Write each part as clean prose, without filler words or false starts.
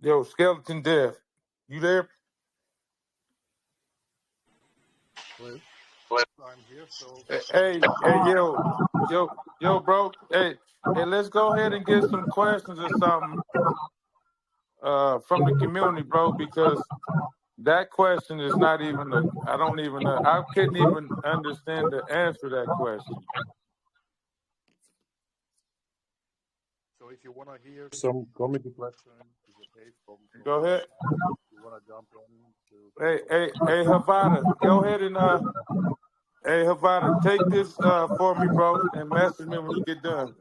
Yo, Skeleton Death, you there? Well, I'm here, so Hey, bro. Hey, let's go ahead and get some questions or something from the community, bro, because that question is not even I don't even I couldn't even understand the answer to that question. so if you wanna hear some comedy questions, is okay from Go you. ahead. You wanna jump in to Hey, Havana, go ahead and hey, Havana, take this for me, bro, and message me when you get done.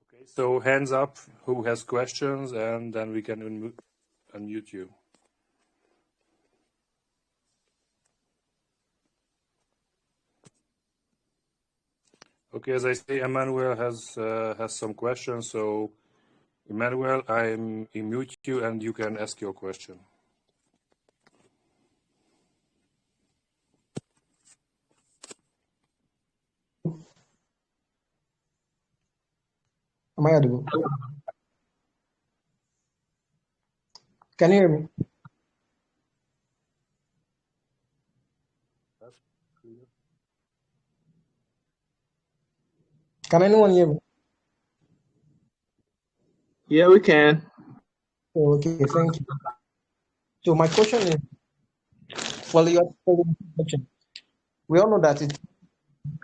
Okay, so hands up who has questions, and then we can unmute you. Okay, as I say, Emmanuel has some questions. So, Emmanuel, I mute you, and you can ask your question. Am I audible? Can you hear me? That's clear. Can anyone hear me? Yeah, we can. Oh, okay, thank you. So my question is, well, you are question. We all know that it's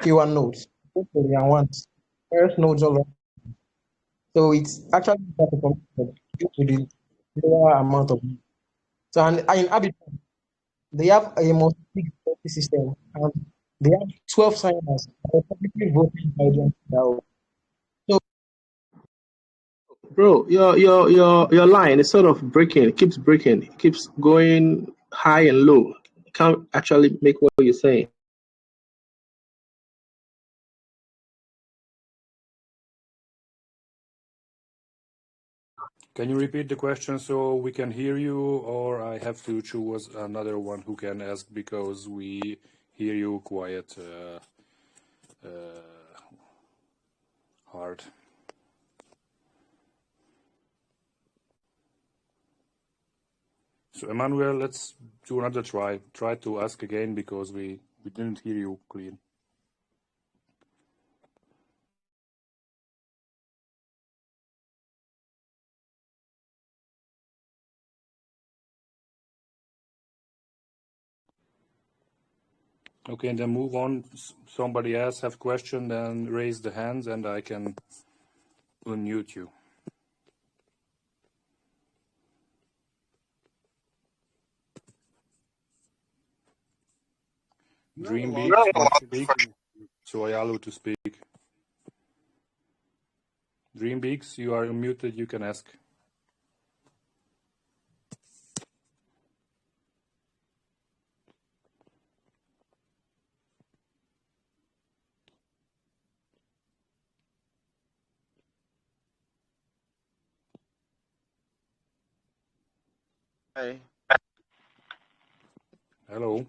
P1 nodes, hopefully, and ones. First nodes all around. So it's actually better due to the lower amount of. So and in Habitat, they have a multi system, and they have 12 signers publicly voting by themselves. So Bro, your line is sort of breaking. It keeps breaking. It keeps going high and low. You can't actually make what you're saying. Can you repeat the question so we can hear you, or I have to choose another one who can ask because we hear you quite hard? So, Emmanuel, let's do another try. Try to ask again because we didn't hear you clear. Okay, and then move on. Somebody else have question, then raise the hands and I can unmute you. Dream big, so I allow to speak. Dream Beaks, you are unmuted, you can ask. Hi. Hello.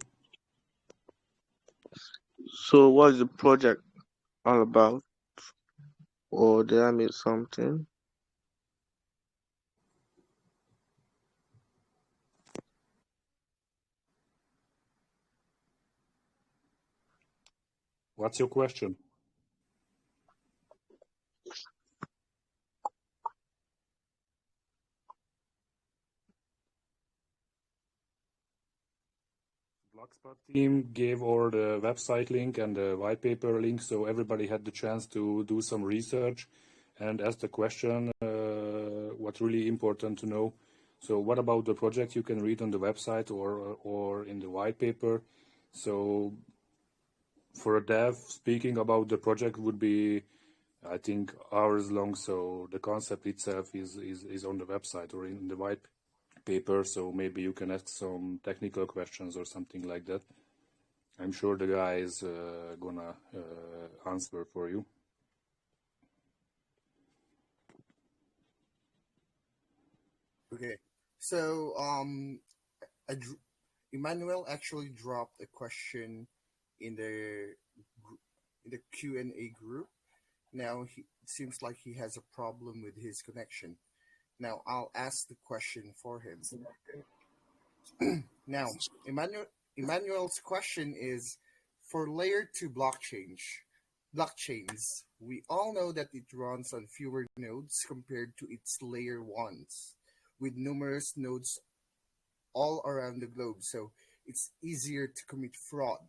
So what's the project all about? Or did I miss something? What's your question? BlockSpot team gave all the website link and the white paper link, so everybody had the chance to do some research and ask the question, what's really important to know. So what about the project you can read on the website or in the white paper. So for a dev, speaking about the project would be, I think, hours long. So the concept itself is on the website or in the white paper. So maybe you can ask some technical questions or something like that. I'm sure the guy is gonna answer for you. Okay, so Emmanuel actually dropped a question in the Q&A group. Now it seems like he has a problem with his connection. Now I'll ask the question for him. Now, Emmanuel's question is for layer 2 blockchains. We all know that it runs on fewer nodes compared to its layer 1s, with numerous nodes all around the globe, so it's easier to commit fraud.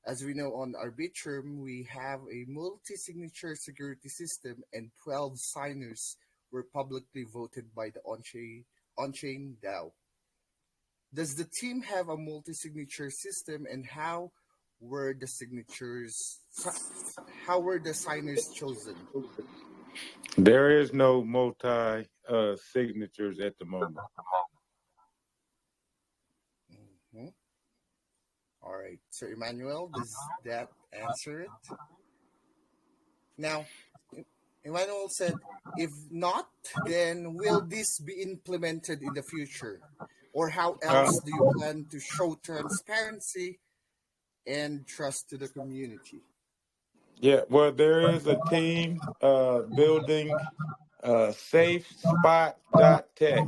As we know, on Arbitrum, we have a multi-signature security system, and 12 signers were publicly voted by the on-chain DAO. Does the team have a multi-signature system, and how were the signers chosen? There is no multi signatures at the moment. Mhm. All right. So, Emmanuel, does that answer it? Now, Emmanuel said, if not, then will this be implemented in the future? Or how else do you plan to show transparency and trust to the community? Yeah, well, there is a team building SafeSpot.tech.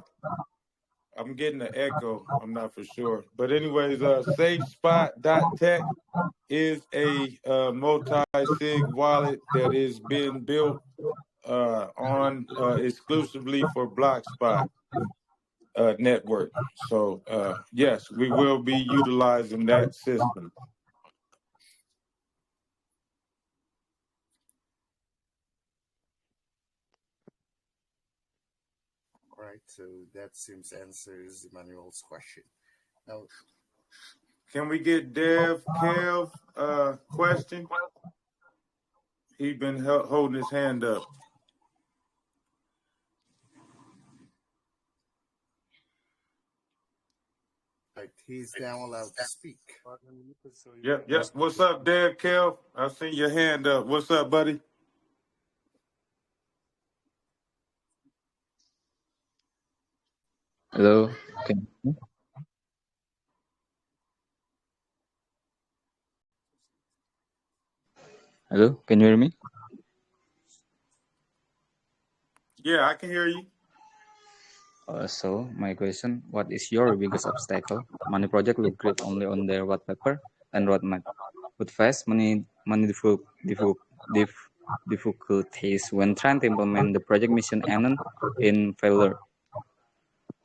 I'm getting an echo. I'm not for sure. But anyways, SafeSpot.tech is a multi-sig wallet that is being built on exclusively for BlockSpot network. So yes, we will be utilizing that system. All right. So that seems answers Emmanuel's question. Now, Can we get Kev question? He been holding his hand up. right, he's now allowed to speak. Yep. What's up, Kev? I see your hand up. What's up, buddy? Hello, can hello, can you hear me? Yeah, I can hear you. So my question: what is your biggest obstacle? Money project look great only on their white paper and roadmap, but face difficulties when trying to implement the project mission and in failure.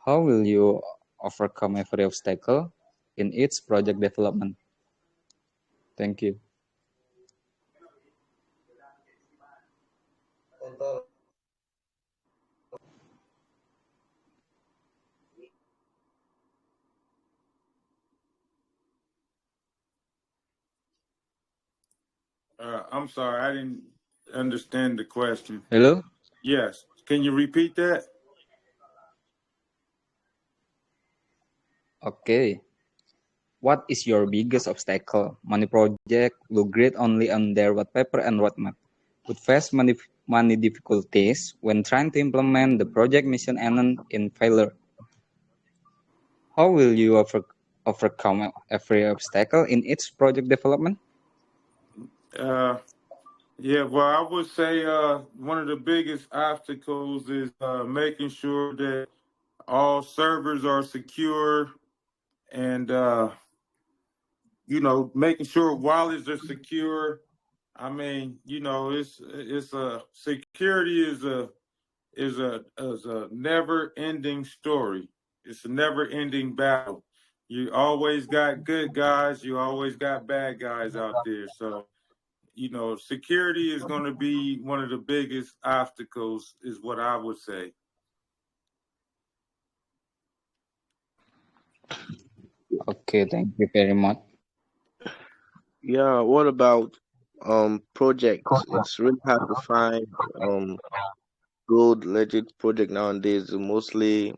How will you overcome every obstacle in its project development? Thank you. I'm sorry, I didn't understand the question. Hello. Yes, can you repeat that? Okay. What is your biggest obstacle? Money project look great only on their white paper and roadmap, but face many difficulties when trying to implement the project mission and in failure. How will you overcome every obstacle in its project development? Yeah, well, I would say one of the biggest obstacles is making sure that all servers are secure and making sure wallets are secure. I mean, it's a security is a never ending story. It's a never ending battle. You always got good guys, you always got bad guys out there. So, security is going to be one of the biggest obstacles, is what I would say. Okay, thank you very much. Yeah, what about projects? It's really hard to find good legit project nowadays. Mostly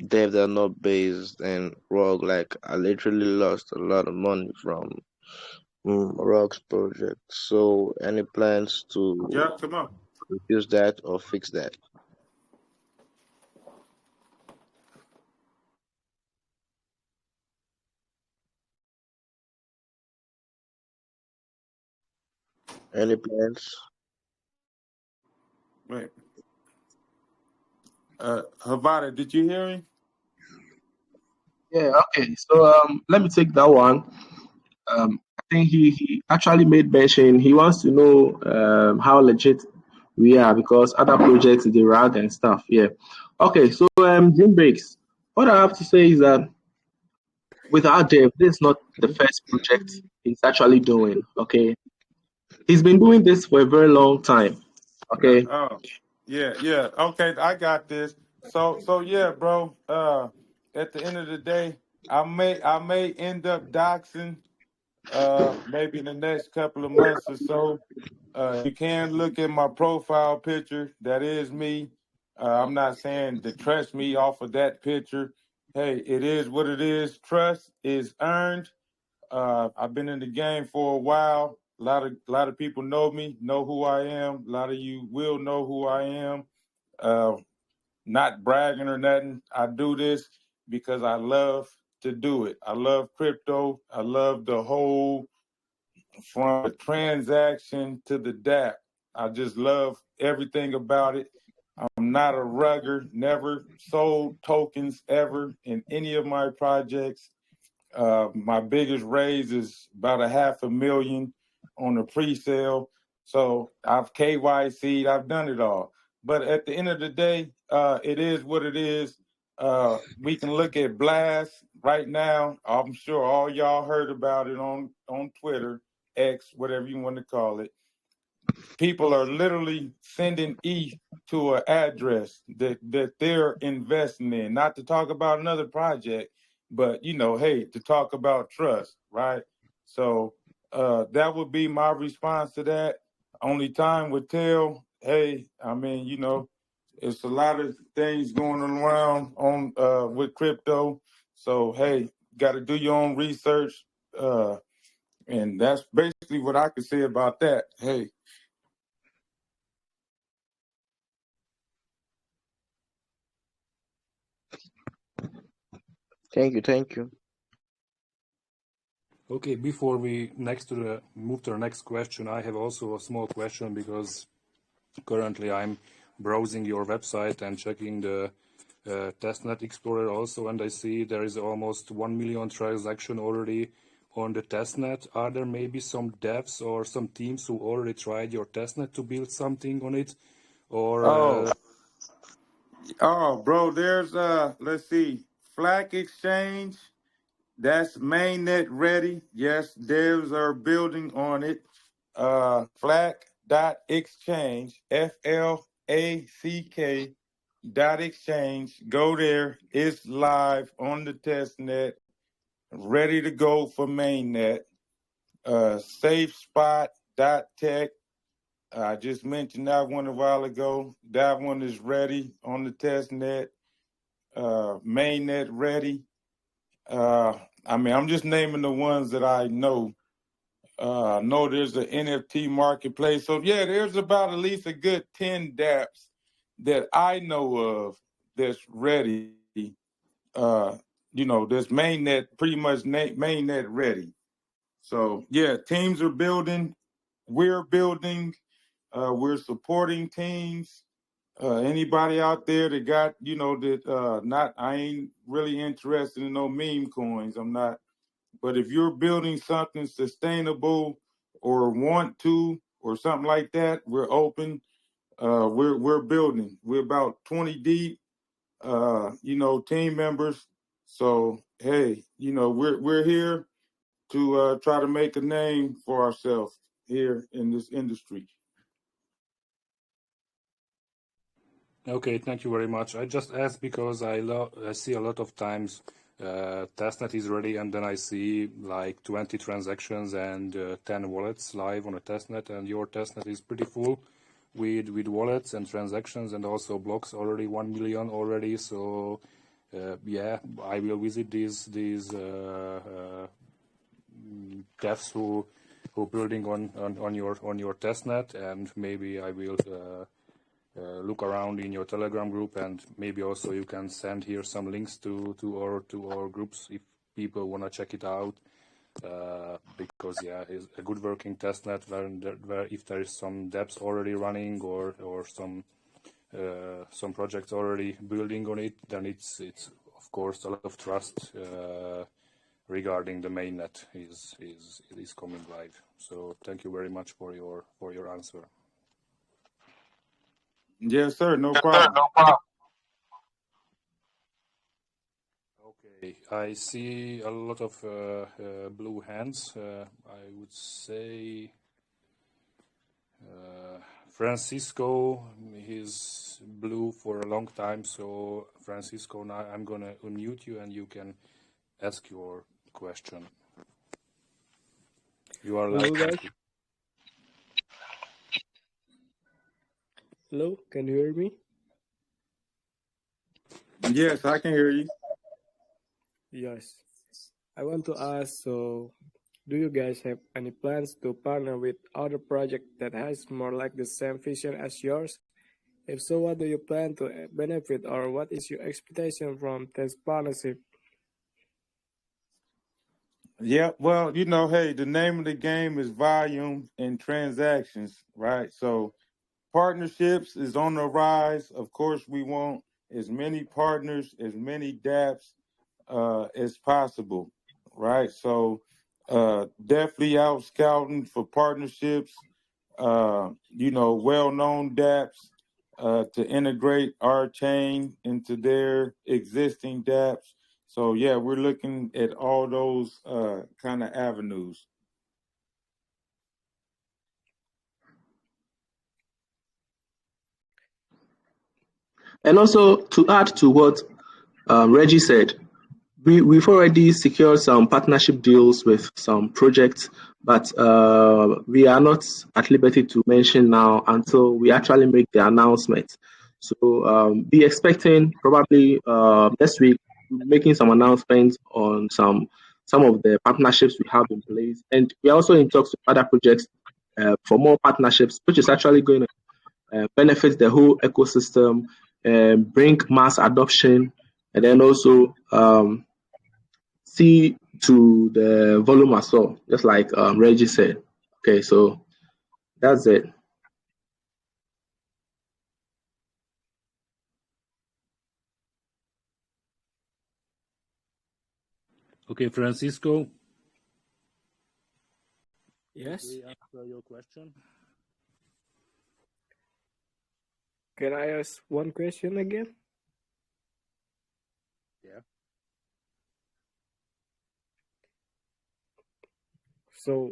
devs are not based in Rogue. Like I literally lost a lot of money from Rogue's project. So any plans to Yeah, come on. reduce that or fix that? Any plans? Wait, Havada, did you hear him? Yeah, okay. So let me take that one. I think he actually made mention he wants to know how legit we are because other projects they rag and stuff. Yeah. Okay, so Jim Breaks. What I have to say is that without Jeff, this is not the first project he's actually doing. Okay. He's been doing this for a very long time. Okay. Oh, yeah, yeah. Okay, I got this. So yeah, bro. At the end of the day, I may end up doxing maybe in the next couple of months or so. You can look at my profile picture. That is me. I'm not saying to trust me off of that picture. Hey, it is what it is. Trust is earned. I've been in the game for a while. A lot of people know me, know who I am. A lot of you will know who I am. Uh, Not bragging or nothing. I do this because I love to do it. I love crypto. I love the whole from the transaction to the DApp. I just love everything about it. I'm not a rugger, never sold tokens ever in any of my projects. My biggest raise is about $500,000 on the pre-sale. So I've KYC'd, I've done it all. But at the end of the day, it is what it is. We can look at Blast right now. I'm sure all y'all heard about it on Twitter, X, whatever you want to call it. People are literally sending ETH to an address that they're investing in. Not to talk about another project, but hey, to talk about trust, right? So that would be my response to that. Only time would tell. Hey, I mean, it's a lot of things going around on with crypto. So hey, got to do your own research, and that's basically what I could say about that. Hey. Thank you, thank you. Okay, before we move to the next question, I have also a small question because currently I'm browsing your website and checking the testnet explorer also, and I see there is almost 1 million transaction already on the testnet. Are there maybe some devs or some teams who already tried your testnet to build something on it, or Oh, bro, there's let's see, Flack Exchange. That's mainnet ready. Yes, devs are building on it. Flack.exchange, FLACK dot exchange. Go there. It's live on the test net, ready to go for mainnet. SafeSpot.tech. I just mentioned that one a while ago. That one is ready on the test net. Mainnet ready. I'm just naming the ones that I know. I know there's an NFT marketplace. So yeah, there's about at least a good 10 dApps that I know of that's ready. Uh, this mainnet pretty much mainnet ready. So yeah, teams are building. We're building. We're supporting teams. Anybody out there that got, that not, I ain't really interested in no meme coins. I'm not. But if you're building something sustainable or want to or something like that, we're open. We're building. We're about 20 deep. Team members. So hey, we're here to try to make a name for ourselves here in this industry. Okay, thank you very much. I just asked because I see a lot of times testnet is ready, and then I see like 20 transactions and 10 wallets live on a testnet, and your testnet is pretty full with wallets and transactions, and also blocks already 1 million already. So yeah, I will visit these devs who building on your testnet, and maybe I will. Look around in your Telegram group, and maybe also you can send here some links to our groups if people want to check it out. because yeah, is a good working testnet where if there is some dApps already running or some projects already building on it, then it's of course a lot of trust regarding the mainnet is coming live. So thank you very much for your answer. Yes, sir. No problem. Okay, I see a lot of blue hands. I would say Francisco, he's blue for a long time. So Francisco, now I'm gonna unmute you and you can ask your question. You are Hello, live. guys. Hello, can you hear me? Yes, I can hear you. Yes. I want to ask, so do you guys have any plans to partner with other project that has more like the same vision as yours? If so, what do you plan to benefit or what is your expectation from this partnership? Yeah, well, hey, the name of the game is volume and transactions, right? So partnerships is on the rise. Of course, we want as many partners, as many dApps as possible, right? So definitely out scouting for partnerships, well-known dApps to integrate our chain into their existing dApps. So yeah, we're looking at all those kind of avenues. And also to add to what Reggie said, we've already secured some partnership deals with some projects, but we are not at liberty to mention now until we actually make the announcement. So be expecting probably next week making some announcements on some of the partnerships we have in place, and we are also in talks with other projects for more partnerships, which is actually going to benefit the whole ecosystem and bring mass adoption, and then also see to the volume as well, just like Reggie said. Okay, so that's it. Okay, Francisco. Yes. May I answer your question? Can I ask one question again? Yeah. So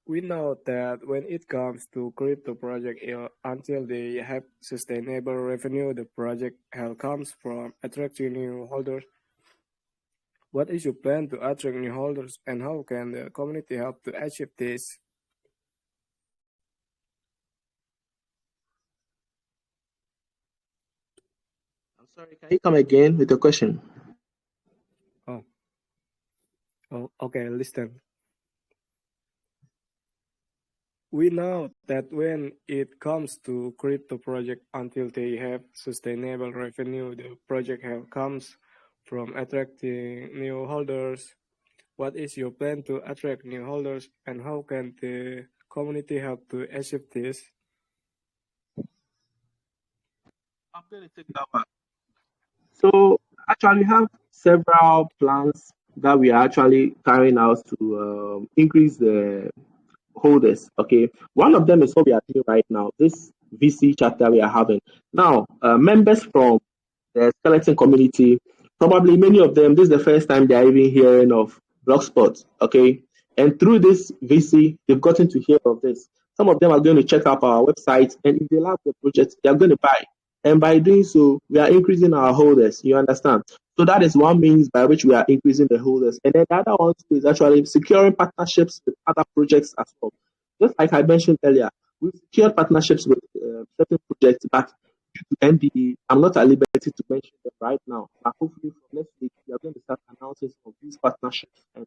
we know that when it comes to crypto project, until they have sustainable revenue, the project health comes from attracting new holders. What is your plan to attract new holders and how can the community help to achieve this? I'm sorry, can you come again with the question? Oh, okay, listen. We know that when it comes to crypto project, until they have sustainable revenue, the project health comes from attracting new holders. What is your plan to attract new holders and how can the community help to achieve this? I'm going to take that one. So actually, we have several plans that we are actually carrying out to increase the holders. Okay, one of them is what we are doing right now. This VC chat that we are having now. Members from the skeleton community, probably many of them, this is the first time they are even hearing of BlockSpot. Okay, and through this VC, they've gotten to hear of this. Some of them are going to check out our website, and if they love the project, they are going to buy. And by doing so, we are increasing our holders. You understand? So that is one means by which we are increasing the holders. And then the other one is actually securing partnerships with other projects as well. Just like I mentioned earlier, we secured partnerships with certain projects, but due to NDA, I'm not at liberty to mention them right now. But hopefully from next week, we are going to start announcing some of these partnerships. And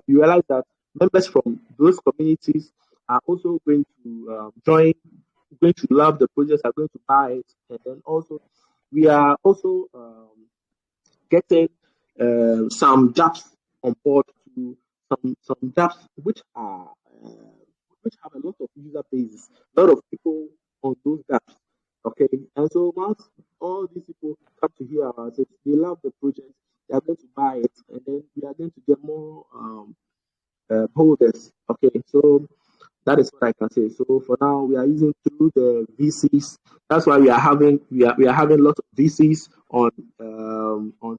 you realize that members from those communities are also going to join, going to love the projects, are going to buy it. And then also, we are also getting some jobs on board to some dApps which have a lot of user bases, a lot of people on those dApps. Okay, and so once all these people come to hear about it, they love the project, they are going to buy it, and then we are going to get more holders. Okay, so that is what I can say. So for now, we are using through the VCs. That's why we are having lots of VCs on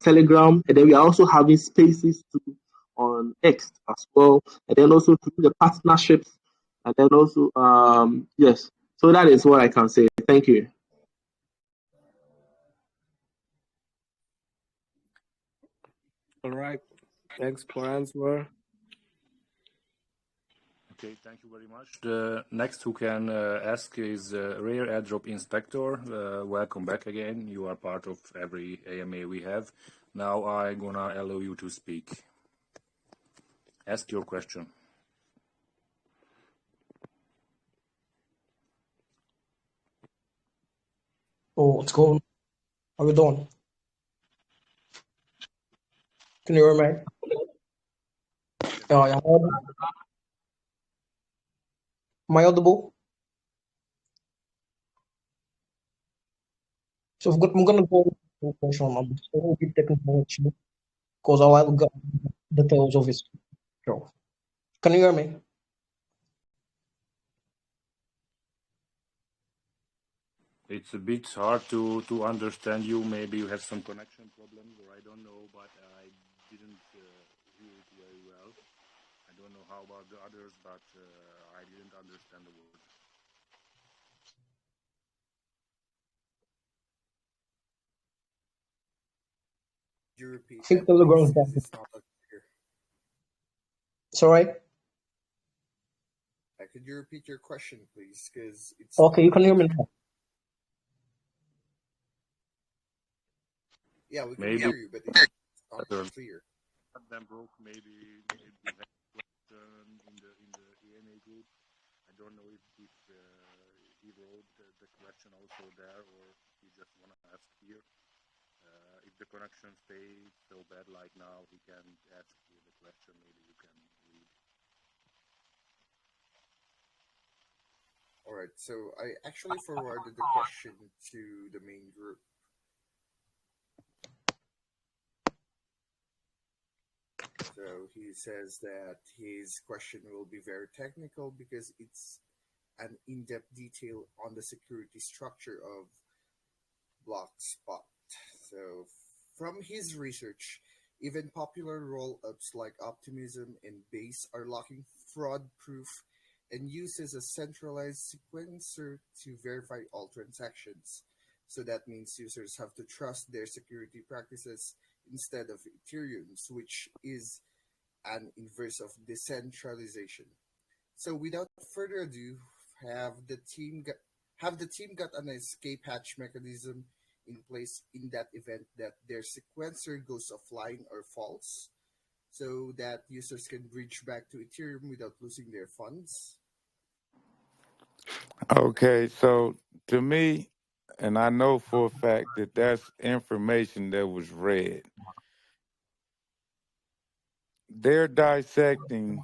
Telegram, and then we are also having spaces too on X as well, and then also through the partnerships, and then also yes. So that is what I can say. Thank you. All right. Thanks for answer. Okay, thank you very much. The next who can ask is Rare Airdrop Inspector. Welcome back again. You are part of every AMA we have. Now I'm gonna allow you to speak. Ask your question. Oh, what's going on? How we doing? Can you hear me? Am I audible? Am I audible? So I'm gonna go with the question. I'm just going to be technical issue because I have got details of his show. Can you hear me? It's a bit hard to understand you. Maybe you have some connection problems, or I don't know, but I didn't hear it very well. I don't know how about the others, but I didn't understand the word. Could you repeat I think that, Telegram is please? back. Because it's not clear. It's alright. Could you repeat your question, please? Because it's Okay, you not can hear me clear. now. Yeah, we can Maybe hear you, but it's not others. clear. Them broke. Maybe you have a question in the EMA group. I don't know if he wrote the question also there, or he just wanna ask here. If the connection stays so bad like now, he can ask you the question. Maybe you can read. All right, so I actually forwarded the question to the main group. So he says that his question will be very technical because it's an in-depth detail on the security structure of BlockSpot. So from his research, even popular roll-ups like Optimism and Base are locking fraud-proof and uses a centralized sequencer to verify all transactions. So that means users have to trust their security practices instead of Ethereum's, which is an inverse of decentralization. So without further ado, have the team got have the team got an escape hatch mechanism in place in that event that their sequencer goes offline or false, so that users can bridge back to Ethereum without losing their funds? Okay, so to me, and I know for a fact that that's information that was read. They're dissecting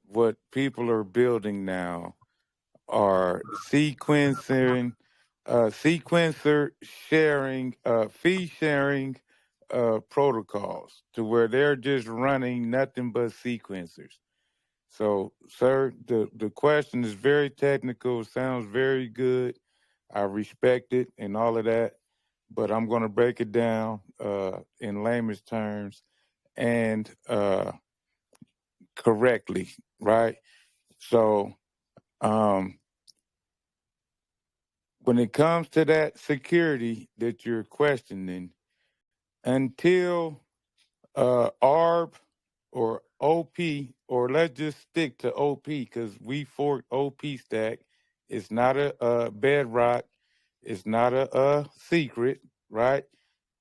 what people are building now are sequencer sharing, fee sharing protocols to where they're just running nothing but sequencers. So, sir, the question is very technical, sounds very good. I respect it and all of that, but I'm going to break it down in layman's terms and correctly, right? So, um, when it comes to that security that you're questioning, until ARB or OP, or let's just stick to OP because we forked OP stack. It's not a bedrock. It's not a secret, right?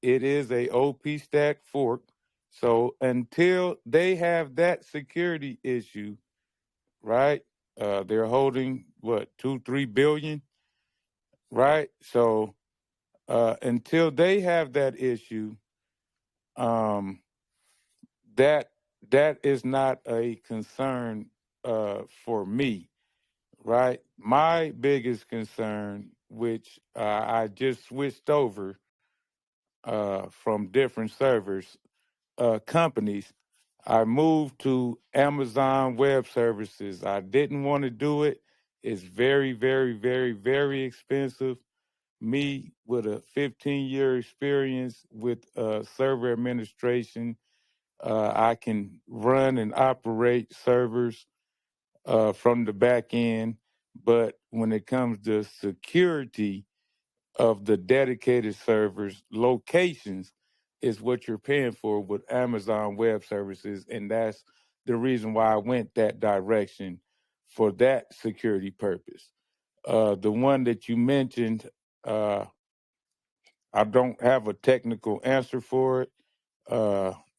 It is a OP stack fork. So until they have that security issue, right? They're holding what 2-3 billion, right? So until they have that issue, um, that that is not a concern for me, right? My biggest concern, which I just switched over from different servers, companies, I moved to Amazon Web Services. I didn't want to do it. It's very, very, very, very expensive. Me with a 15-year experience with server administration, I can run and operate servers from the back end. But when it comes to security of the dedicated servers, locations is what you're paying for with Amazon Web Services. And that's the reason why I went that direction for that security purpose. The one that you mentioned, I don't have a technical answer for it.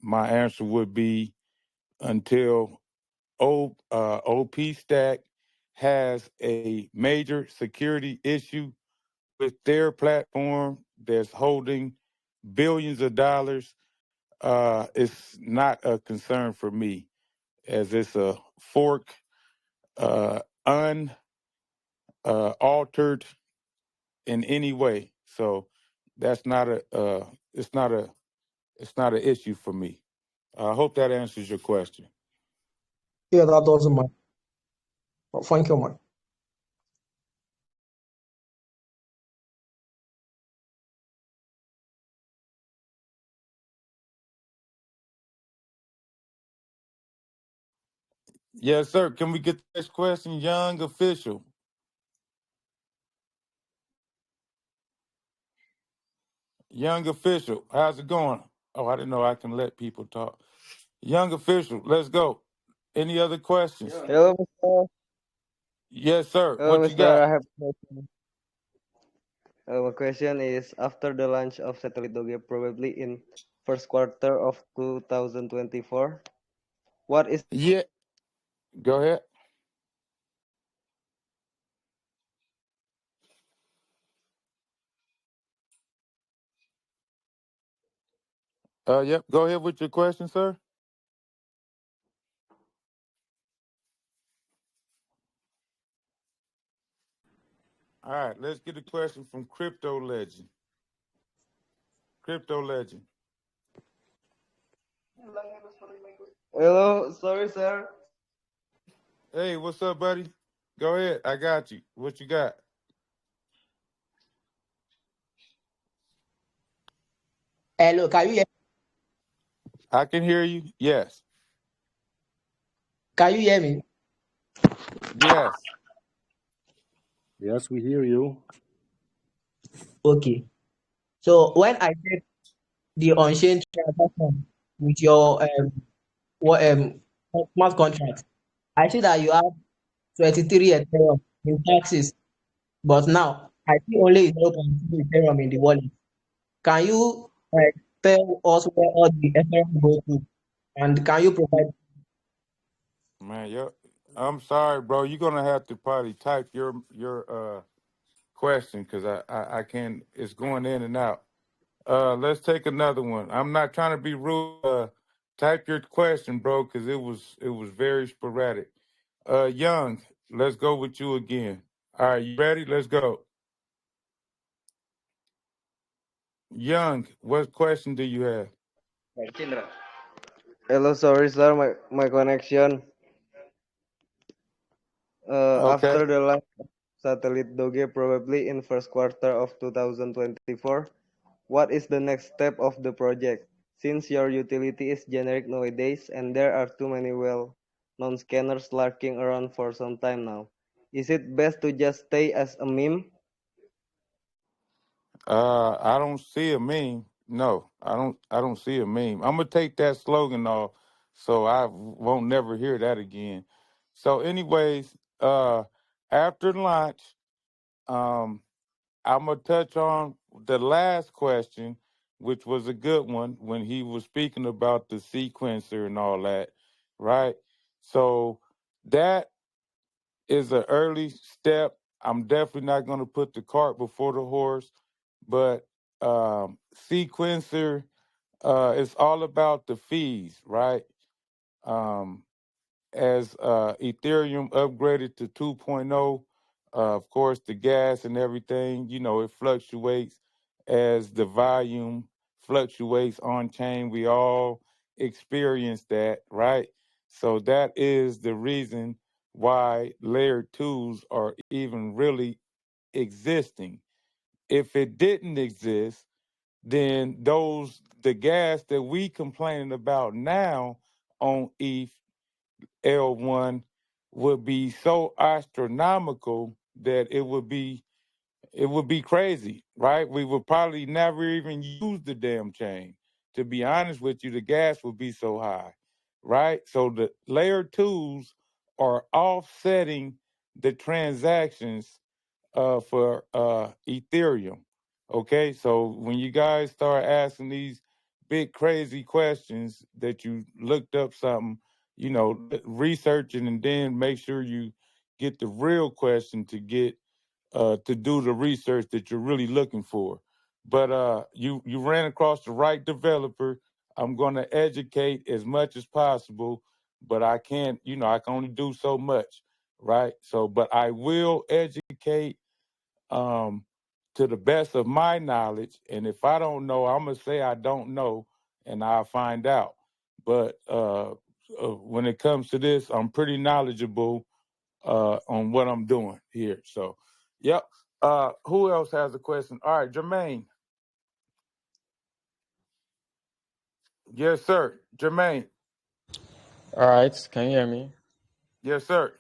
My answer would be until OP Stack has a major security issue with their platform that's holding billions of dollars, it's not a concern for me as it's a fork, unaltered in any way. So that's not it's not an issue for me. I hope that answers your question. Yeah, that doesn't matter. Thank you, man. Yes, sir. Can we get the next question? Young official. Young official, how's it going? Oh, I didn't know I can let people talk. Young official, let's go. Any other questions? Hello, Mr. Yes, sir. Hello, What you Mr. I got? have a question. My question is after the launch of satellite Doge, probably in first quarter of 2024, what is Yeah, go ahead. Yep. Go ahead with your question, sir. All right, let's get a question from Crypto Legend. Crypto Legend. hello? Sorry, sir. Hey, what's up, buddy? Go ahead. I got you. What you got? Hello, I can hear you. Yes. can you hear me? Yes. Yes, we hear you. Okay. So when I did the on-chain transaction with your what smart contract, I see that you have 23 Ethereum in taxes, but now I see only 0.2 Ethereum in the wallet. Can you tell us where all the Ethereum go to, and can you provide? Man, I'm sorry, bro. You're gonna have to probably type your question because I can't. It's going in and out. Let's take another one. I'm not trying to be rude. Type your question, bro, because it was very sporadic. Young, let's go with you again. All right, you ready? Let's go. Young, what question do you have? Hello, sorry, sir. My connection. Okay. After the launch of satellite Doge, probably in first quarter of 2024, what is the next step of the project? Since your utility is generic nowadays and there are too many well-known scanners lurking around for some time now, is it best to just stay as a meme? I don't see a meme. No, I don't see a meme. I'm gonna take that slogan off, so I won't never hear that again. So, anyways, after lunch, um, I'm gonna touch on the last question, which was a good one when he was speaking about the sequencer and all that, right? So that is an early step. I'm definitely not gonna put the cart before the horse, but sequencer, it's all about the fees, right? Um, as Ethereum upgraded to 2.0, of course, the gas and everything, it fluctuates as the volume fluctuates on chain. We all experience that, right? So that is the reason why layer twos are even really existing. If it didn't exist, then the gas that we complaining about now on ETH L1 would be so astronomical that it would be crazy, right? We would probably never even use the damn chain. To be honest with you, the gas would be so high, right? So the layer twos are offsetting the transactions for Ethereum. Okay, so when you guys start asking these big crazy questions that you looked up something, research it and then make sure you get the real question to do the research that you're really looking for. But you ran across the right developer. I'm going to educate as much as possible, but I can't. I can only do so much, right? So, but I will educate um, to the best of my knowledge. And if I don't know, I'm gonna say I don't know, and I'll find out. But when it comes to this, I'm pretty knowledgeable on what I'm doing here. So, yep. Who else has a question? All right, Jermaine. Yes, sir. Jermaine. All right, can you hear me? Yes, sir.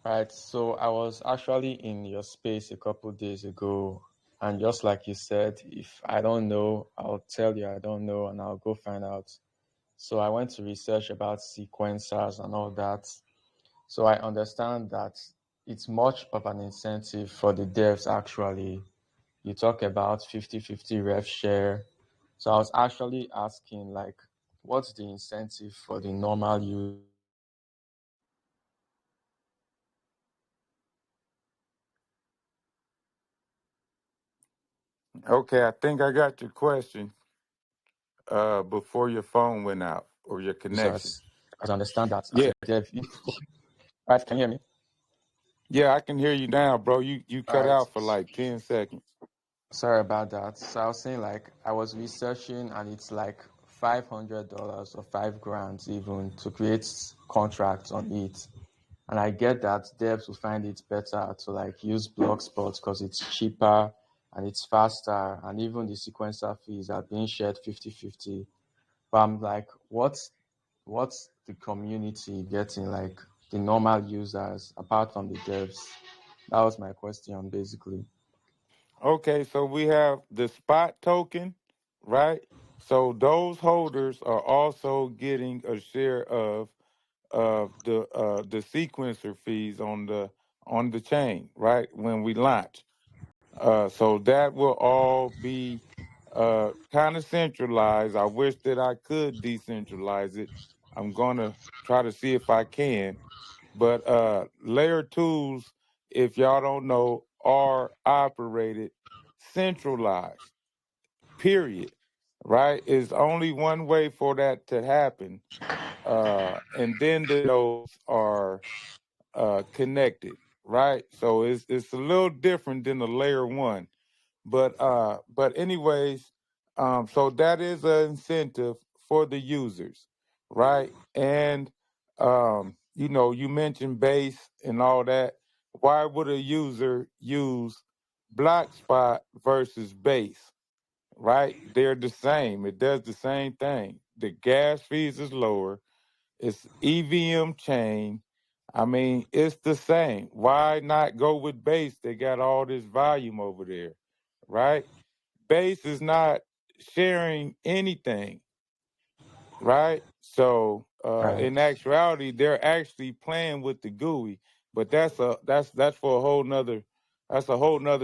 All right, so I was actually in your space a couple days ago, and just like you said, if I don't know, I'll tell you I don't know, and I'll go find out. So I went to research about sequencers and all that. So I understand that it's much of an incentive for the devs actually. You talk about 50-50 rev share. So I was actually asking, like, what's the incentive for the normal user? Okay, I think I got your question before your phone went out or your connection. Users? Because I understand that as Yeah. a dev, if right, can you hear me? Yeah, I can hear you now, bro. You All cut right. out for like 10 seconds. Sorry about that. So I was saying, like, I was researching, and it's like $500 or 5 grand even to create contracts on it. And I get that devs will find it better to like use BlockSpot because it's cheaper and it's faster, and even the sequencer fees are being shared 50-50. But I'm like, what's the community getting, like the normal users apart from the devs? That was my question basically. Okay, so we have the spot token, right? So those holders are also getting a share of the sequencer fees on the chain, right? When we launch. So that will all be kind of centralized. I wish that I could decentralize it. I'm gonna try to see if I can. But layer twos, if y'all don't know, are operated centralized. Period. Right? It's only one way for that to happen. And then the nodes are connected, right? So it's a little different than the layer one. But anyways, so that is an incentive for the users, right? And you mentioned base and all that. Why would a user use BlockSpot versus base? Right? They're the same. It does the same thing. The gas fees is lower. It's EVM chain. I mean, it's the same. Why not go with base? They got all this volume over there, right? Base is not sharing anything, right? So Right. in actuality, they're actually playing with the GUI, but that's for a whole nother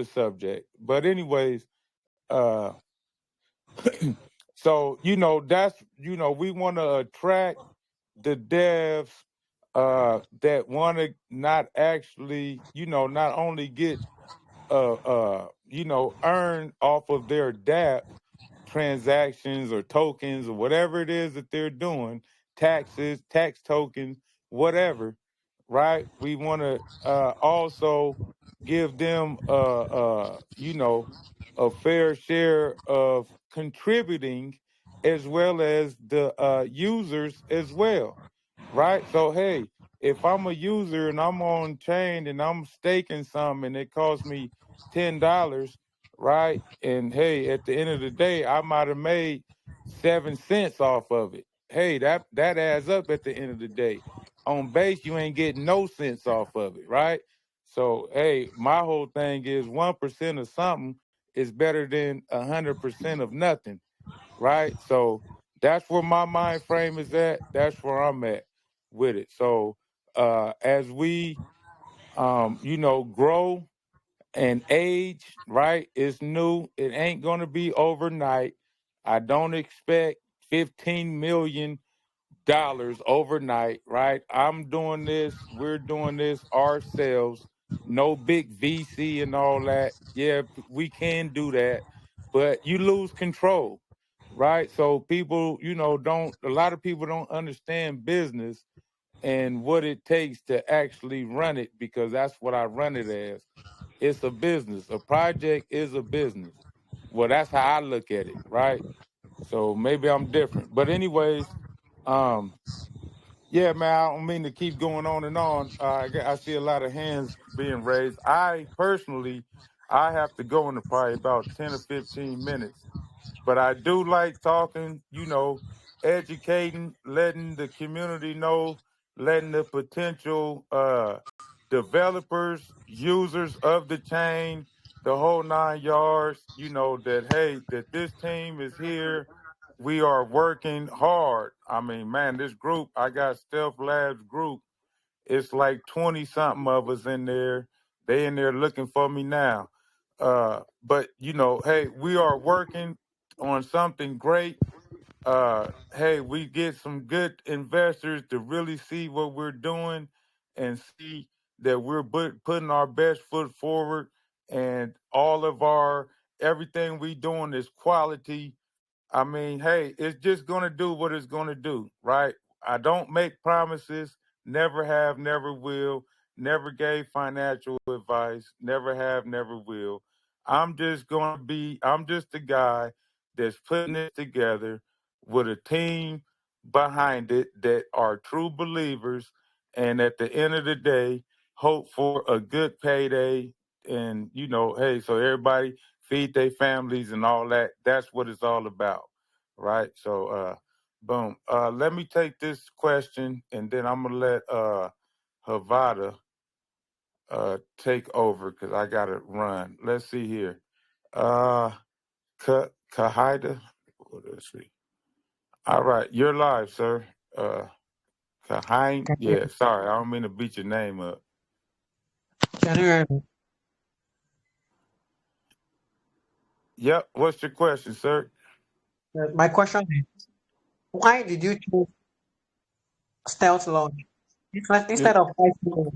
subject. But anyways, uh so we want to attract the devs that want to not actually, not only get earn off of their DApp transactions or tokens or whatever it is that they're doing taxes, tax tokens, whatever, right? We want to also give them, a fair share of contributing, as well as the users as well, right? So, hey, if I'm a user and I'm on chain and I'm staking something and it costs me $10, right? And hey, at the end of the day, I might have made 7 cents off of it. Hey, that adds up at the end of the day. On base, you ain't getting no cents off of it, right? So, hey, my whole thing is 1% of something is better than 100% of nothing, right? So that's where my mind frame is at. That's where I'm at with it. So as we, grow and age, right? It's new. It ain't gonna be overnight. I don't expect $15 million overnight, right? I'm doing this. We're doing this ourselves. No big VC and all that. Yeah, we can do that, but you lose control, right? So people, don't. A lot of people don't understand business and what it takes to actually run it, because that's what I run it as. It's a business. A project is a business. Well, that's how I look at it, right? So maybe I'm different. But anyways, um, yeah, man, I don't mean to keep going on and on. I see a lot of hands being raised. I personally, I have to go in probably about 10 or 15 minutes. But I do like talking, educating, letting the community know, letting the potential developers, users of the chain, the whole 9 yards, that, hey, that this team is here. We are working hard. I mean, man, this group, I got Stealth Labs group. It's like 20 something of us in there. They in there looking for me now. But hey, we are working on something great. Hey, we get some good investors to really see what we're doing and see that we're putting our best foot forward, and all of our everything we doing is quality. I mean, hey, it's just going to do what it's going to do, right? I don't make promises, never have, never will, never gave financial advice, never have, never will. I'm just a guy that's putting it together with a team behind it that are true believers. And at the end of the day, hope for a good payday. And, hey, so everybody feed their families and all that. That's what it's all about, right? So, boom. Let me take this question, and then I'm gonna let Havada take over because I gotta run. Let's see here. Kahida. Let's see. All right, you're live, sir. Kahine. Can you, Yeah, sorry, I don't mean to beat your name up. can you hear me? Yep. What's your question, sir? My question is, why did you choose stealth launch You- instead of ICO?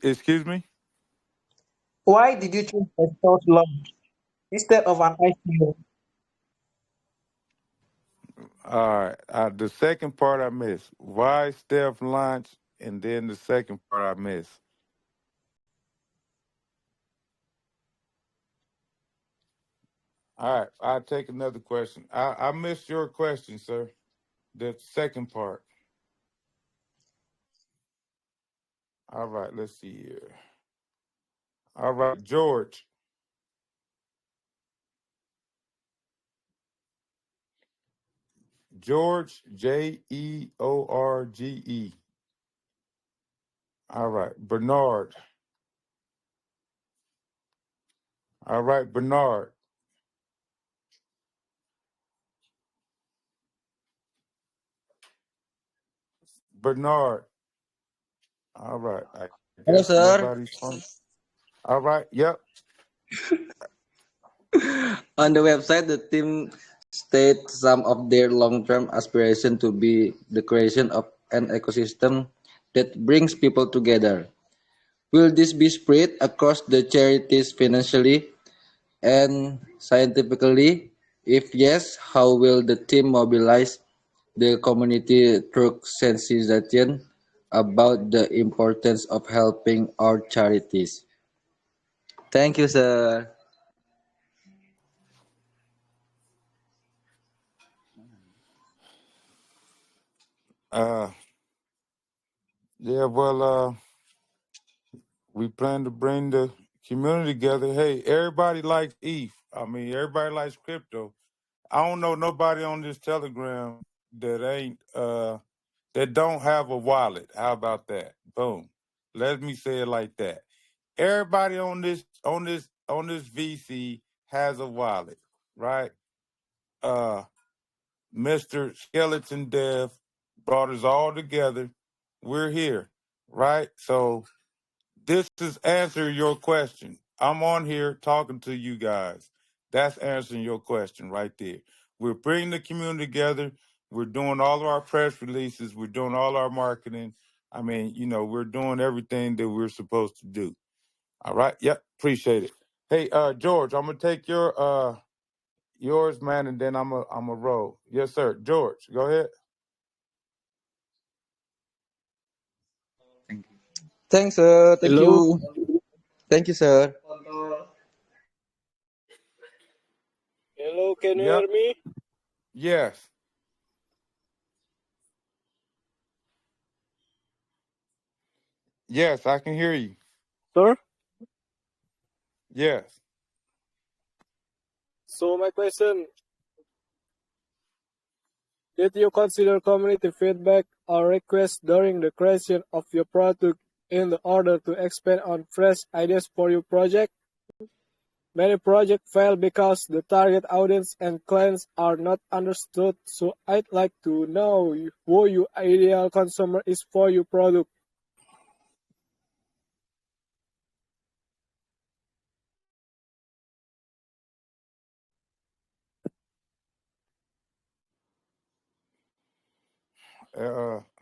Excuse me. Why did you choose a stealth launch instead of an ICO? All right. The second part I missed. Why Steph launch? And then the second part I missed. All right. I'll take another question. I missed your question, sir. The second part. All right. Let's see here. All right. George. George, Jeorge. All right. Bernard. All right. Bernard. Bernard. All right. I Hello, guess sir. nobody's phone. All right. Yep. On the website, the team states some of their long-term aspiration to be the creation of an ecosystem that brings people together. Will this be spread across the charities financially and scientifically? If yes, how will the team mobilize the community through sensitization about the importance of helping our charities. Thank you, sir. Uh, yeah, well, we plan to bring the community together. Hey, everybody likes ETH. I mean, everybody likes crypto. I don't know nobody on this Telegram that ain't that don't have a wallet. How about that? Boom. Let me say it like that. Everybody on this VC has a wallet, right? Uh Mr. Skeleton Dev brought us all together. We're here, right? So this is answering your question. I'm on here talking to you guys. That's answering your question right there. We're bringing the community together. We're doing all of our press releases. We're doing all our marketing. I mean, we're doing everything that we're supposed to do. All right. Yep. Appreciate it. Hey, George, I'm gonna take yours, man, and then I'm a roll. Yes, sir. George, go ahead. Thank you. Thanks, sir. Thank you. Hello. Thank you, sir. Hello, can you Yep. hear me? Yes. Yes, I can hear you. Sir? Yes. So my question, did you consider community feedback or requests during the creation of your product in order to expand on fresh ideas for your project? Many projects fail because the target audience and clients are not understood, so I'd like to know who your ideal consumer is for your product.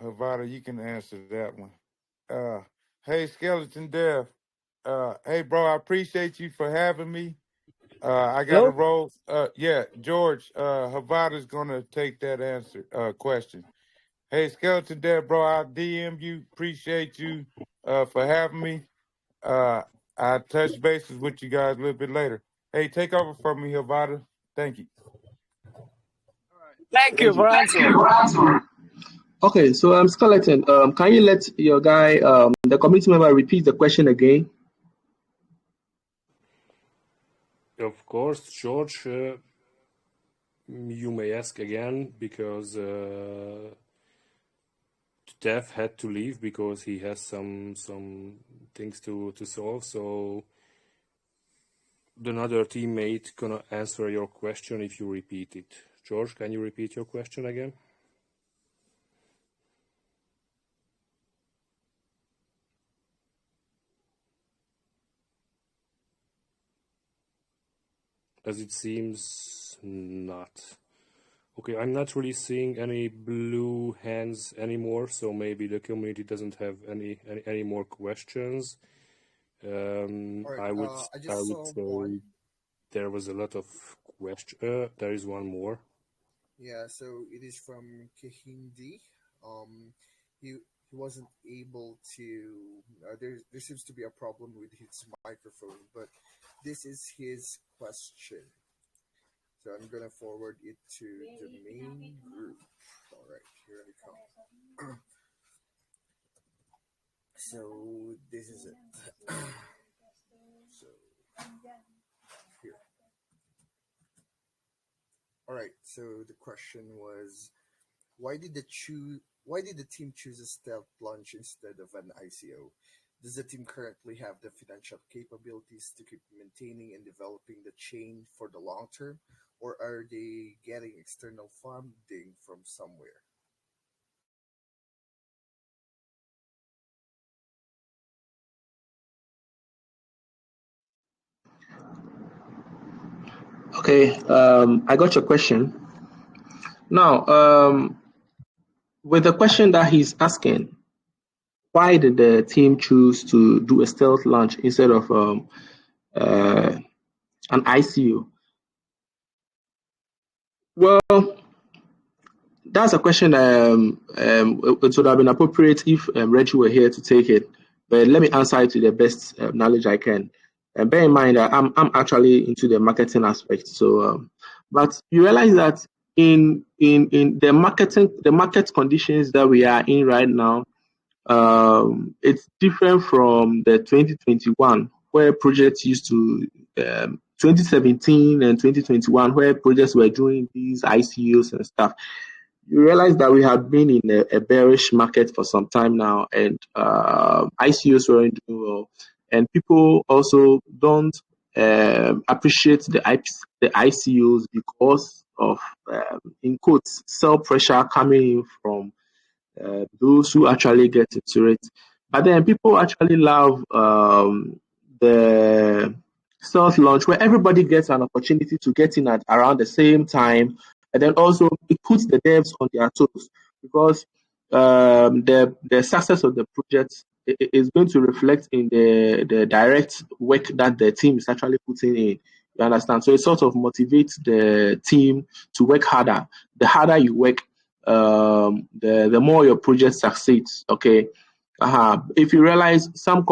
Havada, you can answer that one. Uh, hey, Skeleton Dev. Hey, bro, I appreciate you for having me. I got to Hello? roll. Yeah, George, Havada's gonna take that question. Hey, Skeleton Dev, bro, I'll DM you. Appreciate you for having me. I'll touch bases with you guys a little bit later. Hey, take over from me, Havada. Thank you. Thank you Thank you. for answer. Okay, so Skeleton, can you let your guy, the committee member, repeat the question again? Of course, George, you may ask again because Dev had to leave because he has some things to solve. So another teammate gonna answer your question if you repeat it. George, can you repeat your question again? As it seems not. Okay, I'm not really seeing any blue hands anymore, so maybe the community doesn't have any more questions. All right. I would I just saw say one. there was a lot of question. There is one more. Yeah. So it is from Kehindi. He wasn't able to. There seems to be a problem with his microphone, but this is his question. So I'm gonna forward it to the main group. All right, here I come. So this is it. So here. All right. So the question was, why did the team choose a stealth launch instead of an ICO? Does the team currently have the financial capabilities to keep maintaining and developing the chain for the long term, or are they getting external funding from somewhere? Okay, I got your question. Now, with the question that he's asking, why did the team choose to do a stealth launch instead of an ICO? Well, That's a question. It would have been appropriate if Reggie were here to take it, but let me answer it to the best knowledge I can. And bear in mind that I'm actually into the marketing aspect. So, but you realize that in the market conditions that we are in right now, it's different from the 2021 where projects used to 2017 and 2021 where projects were doing these ICOs and stuff. You realize that we have been in a bearish market for some time now, and ICOs weren't doing well, and people also don't appreciate the ICOs because of in quotes sell pressure coming in from those who actually get into it. But then people actually love the soft launch where everybody gets an opportunity to get in at around the same time, and then also it puts the devs on their toes because the success of the project is going to reflect in the direct work that the team is actually putting in. You understand? So it sort of motivates the team to work harder. The harder you work, the more your project succeeds. Okay. If you realize some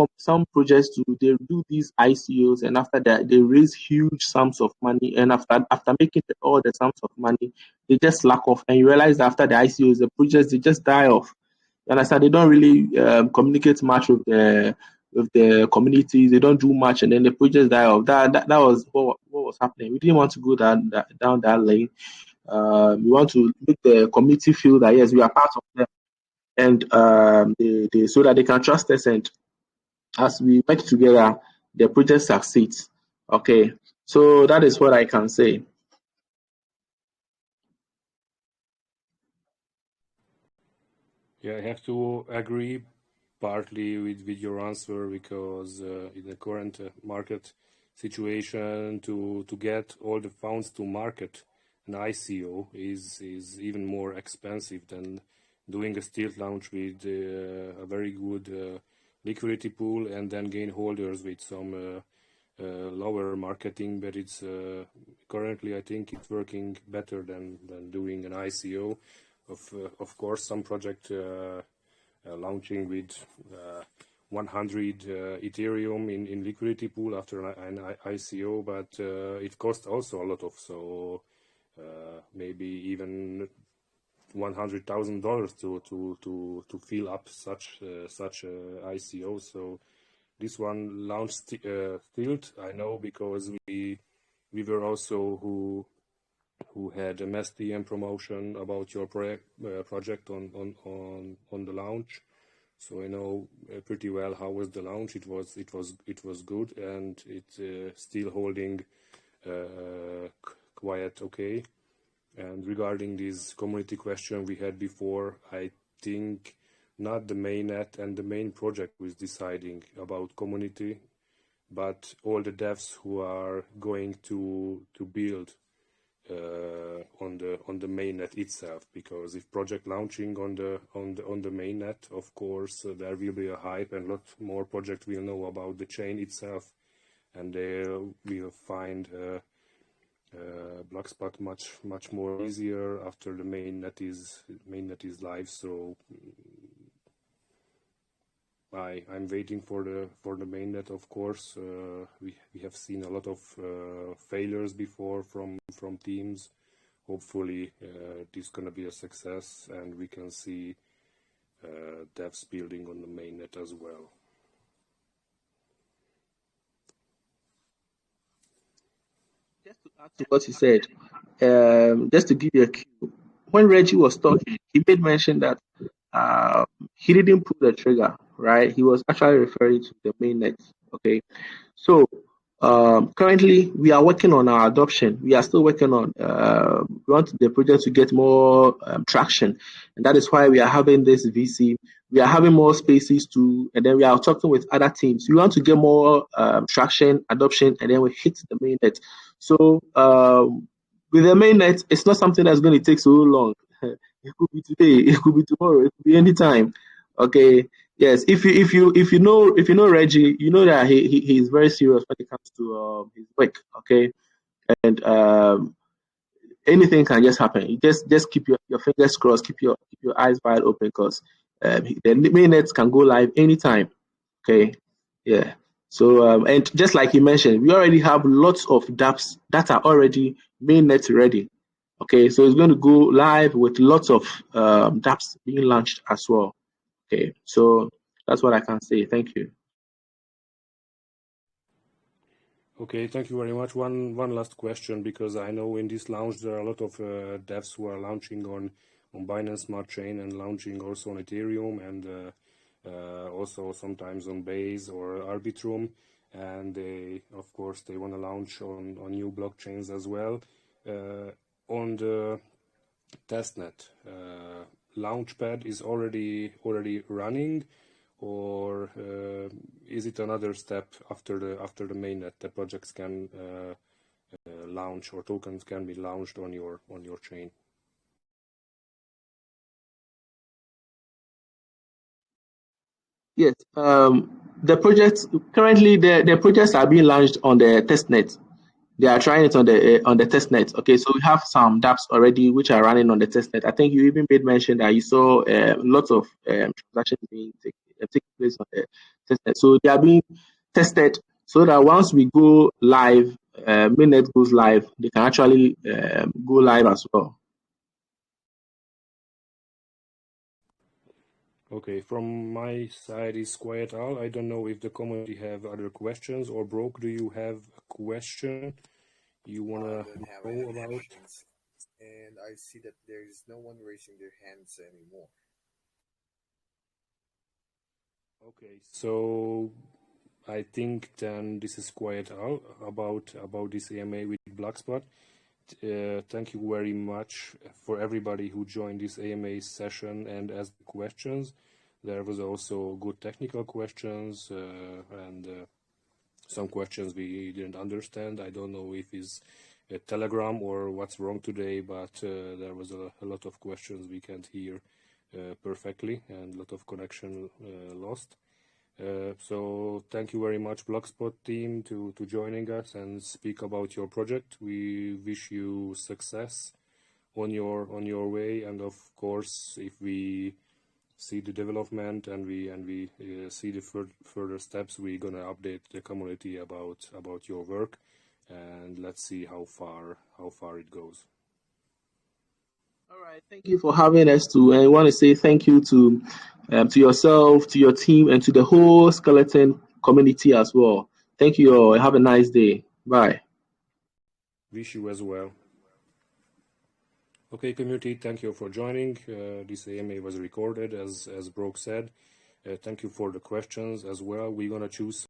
projects they do these ICOs, and after that they raise huge sums of money, and after making all the sums of money, they just slack off, and you realize that after the ICOs, the projects they just die off. You understand? They don't really communicate much with the communities. They don't do much, and then the projects die off. That was what was happening. We didn't want to go down that lane. We want to make the community feel that yes, we are part of them, and they so that they can trust us, and as we work together, the project succeeds. Okay, so that is what I can say. Yeah, I have to agree partly with your answer because in the current market situation, to get all the funds to market an ICO is even more expensive than doing a stealth launch with a very good liquidity pool and then gain holders with some lower marketing. But it's currently I think it's working better than doing an ICO. Of course, some project launching with 100 Ethereum in liquidity pool after an ICO, but it costs also a lot of, so maybe even $100,000 to fill up such ICO. So this one launched Tilt, I know, because we were also who had a STM promotion about your project on the launch. So I know pretty well how was the launch. It was good, and it's still holding quite okay. And regarding this community question we had before, I think not the mainnet and the main project was deciding about community, but all the devs who are going to build on the mainnet itself. Because if project launching on the mainnet, of course there will be a hype, and a lot more project will know about the chain itself, and they will find BlockSpot much more easier after the mainnet is live. So I'm waiting for the mainnet. Of course, we have seen a lot of failures before from teams. Hopefully, this is gonna be a success, and we can see devs building on the mainnet as well. Just to add to what he said, just to give you a cue, when Reggie was talking, he made mention that he didn't pull the trigger, right? He was actually referring to the mainnet. Okay, so currently we are working on our adoption. We are still working on. We want the project to get more traction, and that is why we are having this VC. We are having more spaces too, and then we are talking with other teams. We want to get more traction, adoption, and then we hit the mainnet. So with the mainnet, it's not something that's going to take so long. It could be today, it could be tomorrow, it could be anytime. Okay. Yes. If you know Reggie, you know that he is very serious when it comes to his work. Okay. And anything can just happen. You just keep your fingers crossed, keep your eyes wide open, because the mainnet can go live anytime. Okay, yeah. So and just like you mentioned, we already have lots of dApps that are already mainnet ready. Okay, so it's going to go live with lots of dApps being launched as well. Okay, so that's what I can say. Thank you. Okay, thank you very much. One last question, because I know in this launch there are a lot of devs who are launching on Binance Smart Chain and launching also on Ethereum, and also sometimes on Base or Arbitrum, and they, of course, they want to launch on new blockchains as well. On the testnet, Launchpad is already running, or is it another step after the mainnet that projects can launch, or tokens can be launched on your chain? Yes, the projects currently, the projects are being launched on the testnet. They are trying it on the testnet. Okay, so we have some dApps already which are running on the testnet. I think you even made mention that you saw lots of transactions being taking place on the testnet. So they are being tested so that once we go live, mainnet goes live, they can actually go live as well. Okay, from my side is quiet all. I don't know if the community have other questions, or Broke, do you have a question you I wanna don't have any know about? questions, and I see that there is no one raising their hands anymore. Okay, so I think then this is quiet all about this AMA with BlockSpot. Thank you very much for everybody who joined this AMA session and asked questions. There was also good technical questions, and some questions we didn't understand. I don't know if it's a Telegram or what's wrong today, but there was a lot of questions we can't hear perfectly, and a lot of connection lost. So thank you very much, BlockSpot team, to joining us and speak about your project. We wish you success on your way, and of course, if we see the development and we see the further steps, we're gonna update the community about your work, and let's see how far it goes. All right, thank you for having us too. And I want to say thank you to yourself, to your team, and to the whole skeleton community as well. Thank you all. Have a nice day. Bye. Wish you as well. Okay, community, thank you for joining. This AMA was recorded, as Broke said. Thank you for the questions as well. We're gonna choose